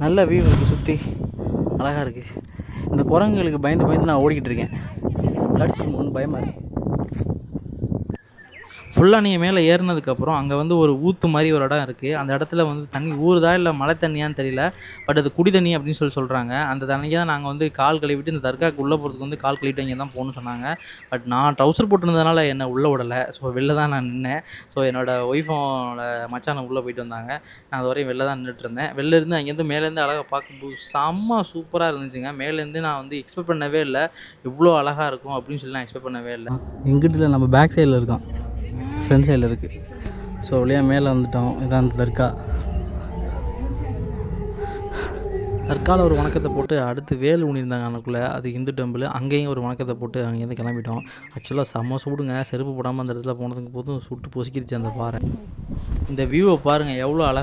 நல்ல வியூ இருக்குது, சுற்றி அழகாக இருக்குது. இந்த குரங்குகளுக்கு பயந்து பயந்து நான் ஓடிக்கிட்டு இருக்கேன், கடிச்சிருமோன்னு பயமாக இருக்குது. ஃபுல்லாக நீங்கள் மேலே ஏறினதுக்கப்புறம் அங்கே வந்து ஒரு ஊற்று மாதிரி ஒரு இடம் இருக்குது. அந்த இடத்துல வந்து தண்ணி ஊறுதா இல்லை மழை தண்ணியான்னு தெரியல, பட் அது குடி தண்ணி அப்படின்னு சொல்கிறாங்க. அந்த தண்ணியை தான் நாங்கள் வந்து கால் கழுவிட்டு இந்த தர்காவுக்கு உள்ளே போகிறதுக்கு வந்து கால் கழுவிட்டு இங்கே தான் போகணும்னு சொன்னாங்க. பட் நான் ட்ரௌசர் போட்டிருந்ததுனால என்னை உள்ளே விடலை. ஸோ வெளில தான் நான் நின்னேன். ஸோ என்னோடய ஒய்ஃபோட மச்சானை உள்ளே போயிட்டு வந்தாங்க. நான் அது வரையும் வெளில தான் நின்றுட்டுருந்தேன். வெளிலேருந்து அங்கேருந்து மேலேருந்து அழகாக பார்க்கும்போது செம்ம சூப்பராக இருந்துச்சுங்க. மேலேருந்து நான் வந்து எக்ஸ்பெக்ட் பண்ணவே இல்லை இவ்வளோ அழகாக இருக்கும் அப்படின்னு சொல்லி நான் எக்ஸ்பெக்ட் பண்ணவே இல்லை. எங்கிட்ட நம்ம பேக் சைடில் இருக்கோம், ஃப்ரண்ட் சைடில் இருக்குது. ஸோ வழியாக மேலே வந்துட்டோம். இதான் அந்த தர்கா. தற்கால ஒரு வணக்கத்தை போட்டு அடுத்து வேல் ஊனியிருந்தாங்க அன்னைக்குள்ளே, அது இந்து டெம்பிள். அங்கேயும் ஒரு வணக்கத்தை போட்டு அங்கேருந்து கிளம்பிட்டோம். ஆக்சுவலாக செம்ம சூடுங்க, செருப்பு போடாமல் அந்த இடத்துல போனதுக்கு போதும் சுட்டு பொசுக்கிருச்சு அந்த பாறை. இந்த வியூவை பாருங்கள் எவ்வளோ அழகாக